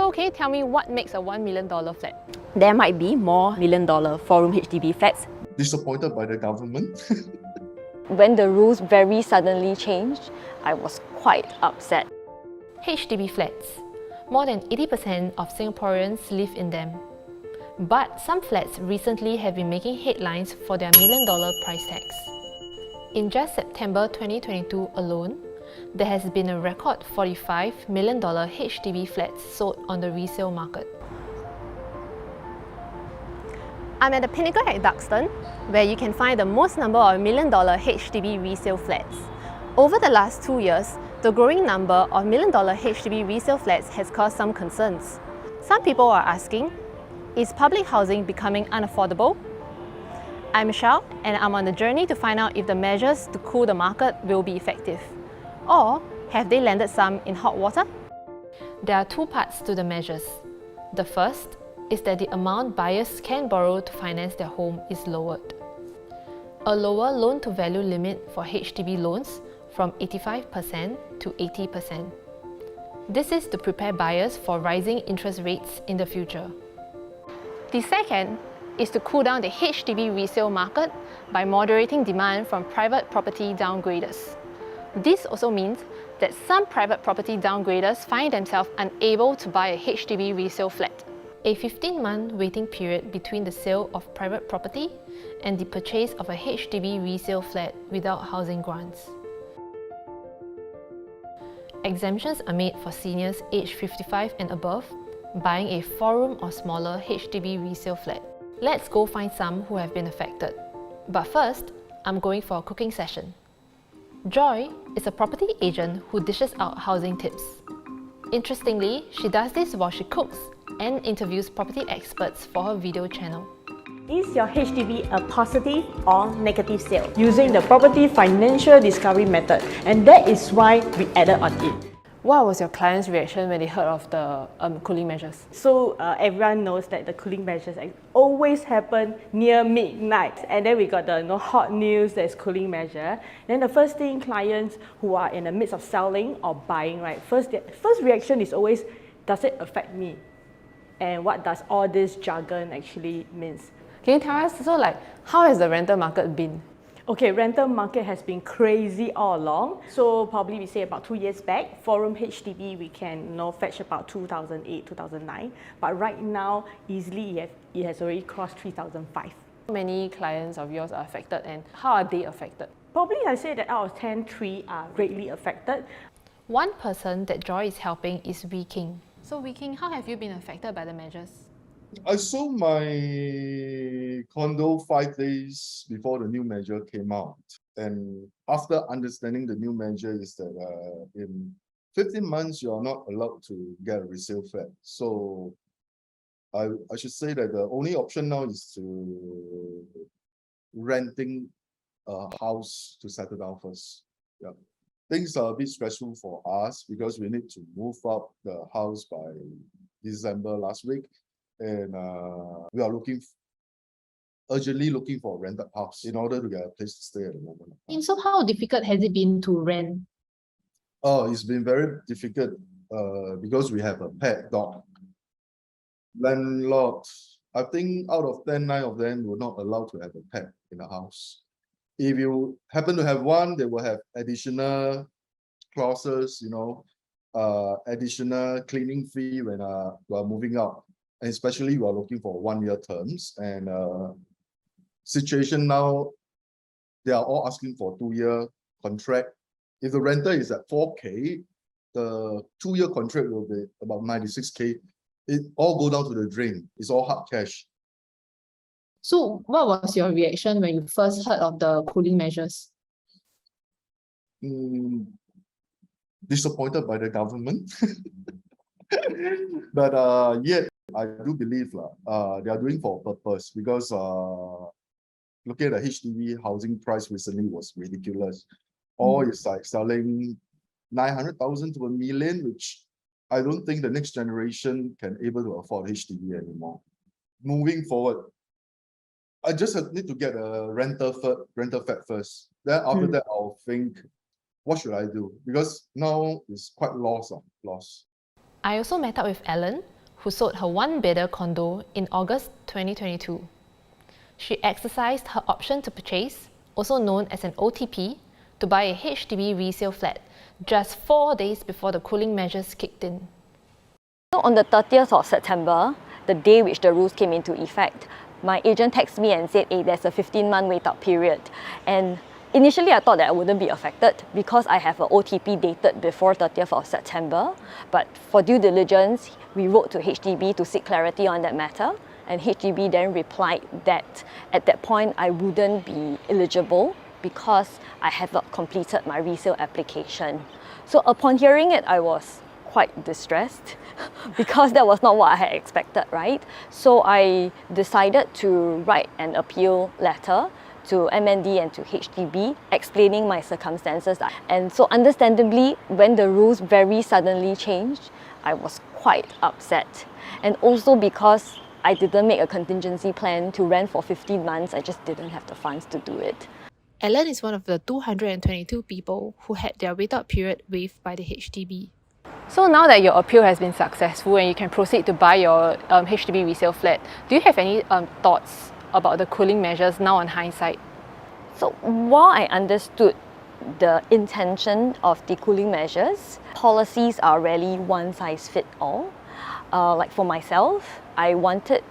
So can you tell me what makes a $1 million flat? There might be more million-dollar 4-room HDB flats. Disappointed by the government. When the rules very suddenly changed, I was quite upset. HDB flats. More than 80% of Singaporeans live in them. But some flats recently have been making headlines for their $1 million price tags. In just September 2022 alone, there has been a record $45 million HDB flats sold on the resale market. I'm at the Pinnacle at Duxton, where you can find the most number of $1 million HDB resale flats. Over the last 2 years, the growing number of $1 million HDB resale flats has caused some concerns. Some people are asking, is public housing becoming unaffordable? I'm Michelle, and I'm on a journey to find out if the measures to cool the market will be effective. Or have they landed some in hot water? There are two parts to the measures. The first is that the amount buyers can borrow to finance their home is lowered. A lower loan-to-value limit for HDB loans from 85% to 80%. This is to prepare buyers for rising interest rates in the future. The second is to cool down the HDB resale market by moderating demand from private property downgraders. This also means that some private property downgraders find themselves unable to buy a HDB resale flat. A 15-month waiting period between the sale of private property and the purchase of a HDB resale flat without housing grants. Exemptions are made for seniors aged 55 and above buying a 4-room or smaller HDB resale flat. Let's go find some who have been affected. But first, I'm going for a cooking session. Joy is a property agent who dishes out housing tips. Interestingly, she does this while she cooks and interviews property experts for her video channel. Is your HDB a positive or negative sale? Using the property financial discovery method, and that is why we added on it. What was your client's reaction when they heard of the cooling measures? So everyone knows that the cooling measures always happen near midnight, and then we got the hot news that's cooling measure. Then the first thing clients who are in the midst of selling or buying, right, first reaction is always, does it affect me? And what does all this jargon actually means? Can you tell us, how has the rental market been? Okay, rental market has been crazy all along. So probably we say about 2 years back, 4-room HDB we can fetch about 2008, 2009. But right now, easily it has already crossed 3005. How many clients of yours are affected and how are they affected? Probably I say that out of 10, 3 are greatly affected. One person that Joy is helping is Wee King. So Wee King, how have you been affected by the measures? I sold my condo 5 days before the new measure came out. And after understanding the new measure is that in 15 months, you are not allowed to get a resale flat. So I should say that the only option now is to renting a house to settle down first. Yeah. Things are a bit stressful for us because we need to move up the house by December last week. And we are urgently looking for a rented house in order to get a place to stay at the moment. And so how difficult has it been to rent? Oh, it's been very difficult because we have a pet dog. Landlord, I think out of 10, 9 of them were not allowed to have a pet in the house. If you happen to have one, they will have additional clauses, additional cleaning fee when you are moving out. And especially we are looking for 1-year terms, and situation now, they are all asking for 2-year contract. If the renter is at 4K, the 2-year contract will be about 96K. It all go down to the drain. It's all hard cash. So what was your reaction when you first heard of the cooling measures? Disappointed by the government. But yet, I do believe they are doing for a purpose because looking at the HDB housing price recently was ridiculous. Or it's like selling 900,000 to $1 million, which I don't think the next generation can able to afford HDB anymore. Moving forward, I just need to get a rental flat first. Then after that, I'll think, what should I do? Because now it's quite lost. I also met up with Alan, who sold her one-bedder condo in August 2022. She exercised her option to purchase, also known as an OTP, to buy a HDB resale flat just 4 days before the cooling measures kicked in. So on the 30th of September, the day which the rules came into effect, my agent texted me and said, hey, there's a 15-month wait-out period. And initially, I thought that I wouldn't be affected because I have an OTP dated before 30th of September. But for due diligence, we wrote to HDB to seek clarity on that matter. And HDB then replied that at that point, I wouldn't be eligible because I have not completed my resale application. So upon hearing it, I was quite distressed because that was not what I had expected, right? So I decided to write an appeal letter to MND and to HDB explaining my circumstances. And so understandably, when the rules very suddenly changed, I was quite upset. And also because I didn't make a contingency plan to rent for 15 months, I just didn't have the funds to do it. Ellen is one of the 222 people who had their wait-out period waived by the HDB. So now that your appeal has been successful and you can proceed to buy your HDB resale flat, do you have any thoughts about the cooling measures now on hindsight? So while I understood the intention of the cooling measures, policies are rarely one size fits all. Like for myself, I wanted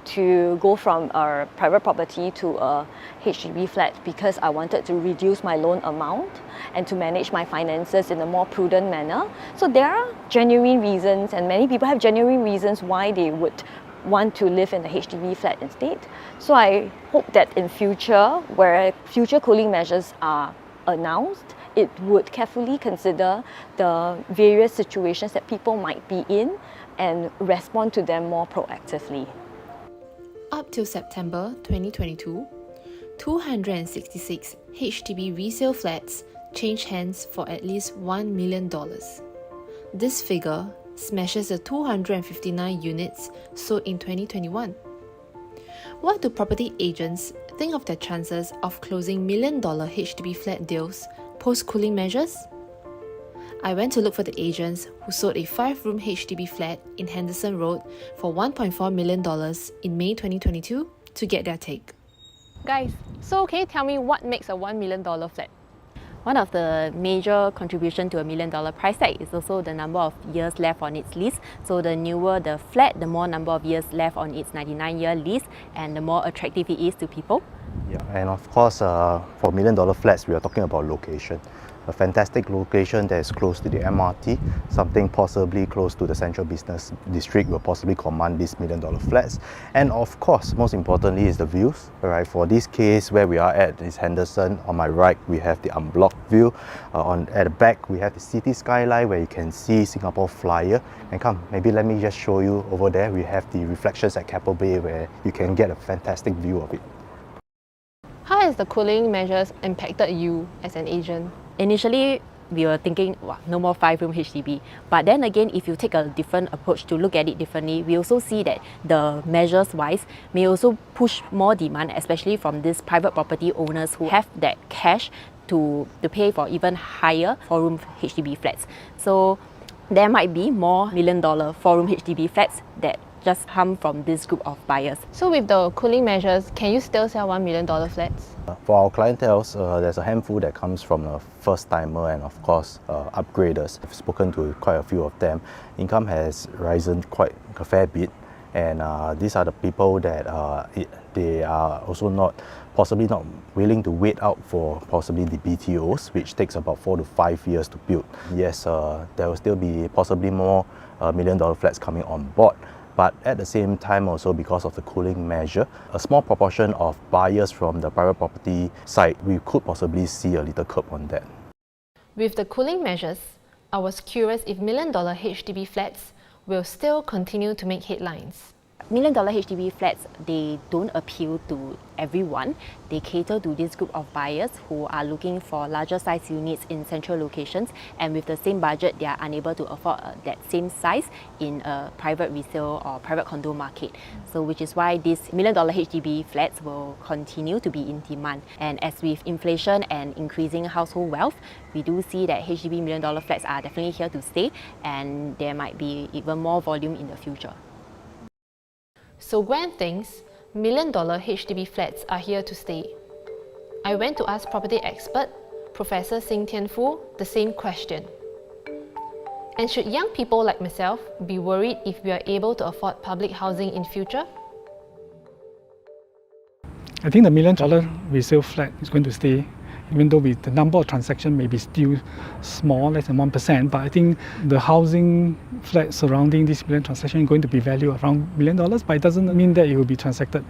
to go from a private property to a HDB flat because I wanted to reduce my loan amount and to manage my finances in a more prudent manner. So there are genuine reasons, and many people have genuine reasons why they would want to live in a HDB flat instead. So I hope that in future, where future cooling measures are announced, it would carefully consider the various situations that people might be in and respond to them more proactively. Up till September 2022, 266 HDB resale flats changed hands for at least $1 million. This figure smashes the 259 units sold in 2021. What do property agents think of their chances of closing million-dollar HDB flat deals post-cooling measures? I went to look for the agents who sold a 5-room HDB flat in Henderson Road for $1.4 million in May 2022 to get their take. Guys, so can you tell me what makes a $1 million flat? One of the major contribution to a $1 million price tag is also the number of years left on its lease. So the newer the flat, the more number of years left on its 99-year lease, and the more attractive it is to people. Yeah, and of course, for $1 million flats, we are talking about location. A fantastic location that is close to the MRT, something possibly close to the central business district will possibly command these $1 million flats. And of course, most importantly is the views. Right? For this case, where we are at is Henderson. On my right, we have the unblocked view. At the back, we have the city skyline where you can see Singapore Flyer. And come, maybe let me just show you over there. We have the reflections at Keppel Bay where you can get a fantastic view of it. How has the cooling measures impacted you as an agent? Initially, we were thinking, wow, no more 5-room HDB. But then again, if you take a different approach to look at it differently, we also see that the measures-wise may also push more demand, especially from these private property owners who have that cash to pay for even higher 4-room HDB flats. So there might be more $1 million 4-room HDB flats that just come from this group of buyers. So with the cooling measures, can you still sell $1 million flats? For our clientele, there's a handful that comes from a first-timer and of course upgraders. I've spoken to quite a few of them. Income has risen quite a fair bit, and these are the people that they are also possibly not willing to wait out for possibly the BTOs, which takes about 4 to 5 years to build. Yes, there will still be possibly more $1 million flats coming on board. But at the same time also, because of the cooling measure, a small proportion of buyers from the private property side, we could possibly see a little curb on that. With the cooling measures, I was curious if $1 million HDB flats will still continue to make headlines. $1 million HDB flats, they don't appeal to everyone. They cater to this group of buyers who are looking for larger size units in central locations, and with the same budget, they are unable to afford that same size in a private resale or private condo market. So which is why these $1 million HDB flats will continue to be in demand. And as with inflation and increasing household wealth, we do see that HDB $1 million flats are definitely here to stay, and there might be even more volume in the future. So Gwen thinks million-dollar HDB flats are here to stay. I went to ask property expert Professor Sing Tian Fu the same question. And should young people like myself be worried if we are able to afford public housing in future? I think the million-dollar resale flat is going to stay, even though the number of transactions may be still small, less than 1%, but I think the housing flat surrounding this million transaction is going to be valued around $1 million, but it doesn't mean that it will be transacted.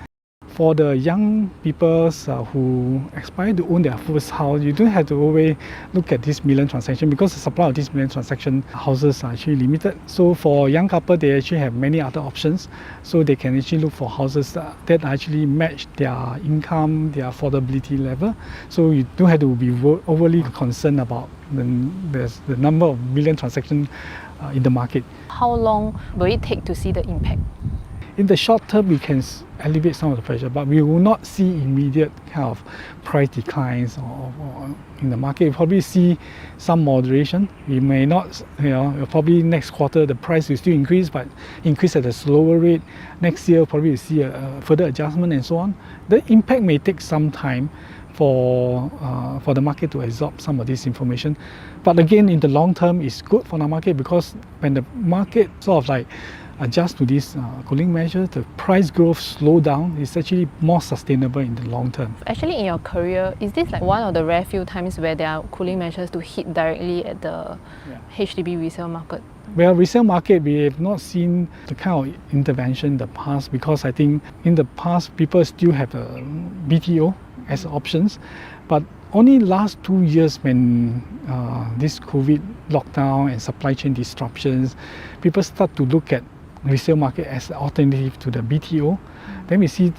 For the young people who aspire to own their first house, you don't have to always look at this million transaction because the supply of these million transaction houses are actually limited. So for young couple, they actually have many other options. So they can actually look for houses that actually match their income, their affordability level. So you don't have to be overly concerned about the number of million transactions in the market. How long will it take to see the impact? In the short term, we can alleviate some of the pressure, but we will not see immediate kind of price declines or in the market. We'll probably see some moderation. We may not, probably next quarter the price will still increase, but increase at a slower rate. Next year, probably we'll see a further adjustment and so on. The impact may take some time for the market to absorb some of this information. But again, in the long term, it's good for the market because when the market sort of like adjust to this cooling measure, the price growth slow down. It's actually more sustainable in the long term. Actually, in your career, is this like one of the rare few times where there are cooling measures to hit directly at the HDB resale market? Well, resale market, we have not seen the kind of intervention in the past because I think in the past people still have a BTO as options, but only last 2 years when this COVID lockdown and supply chain disruptions, people start to look at resale market as an alternative to the BTO. Then we see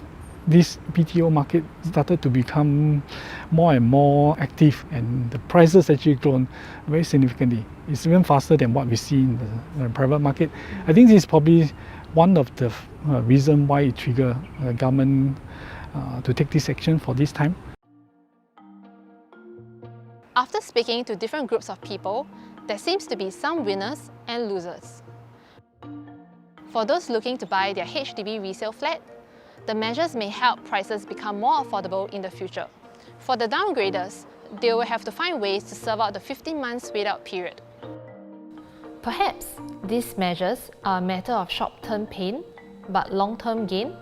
this BTO market started to become more and more active and the prices actually grown very significantly. It's even faster than what we see in the private market. I think this is probably one of the reasons why it triggered the government to take this action for this time. After speaking to different groups of people, there seems to be some winners and losers. For those looking to buy their HDB resale flat, the measures may help prices become more affordable in the future. For the downgraders, they will have to find ways to serve out the 15 months wait-out period. Perhaps these measures are a matter of short-term pain, but long-term gain.